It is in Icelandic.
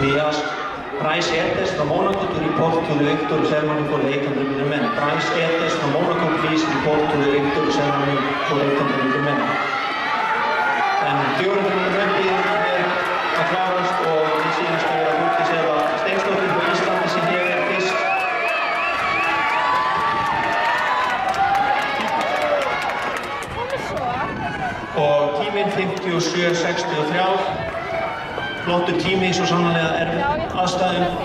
We ask Bryce Ertes from Monaco to report to the victory ceremony for the 800 meter men. Bryce Ertes from Monaco, please report to the victory ceremony for the 800 meter men. En 400 meter menn er að klárast og við sýnumst að vera Þórdís Eva Steinsdóttir frá Íslandi sem hér er fyrst. Og tíminn 57.63. Flottur tími í svo sannarlega erfiðum aðstæðum.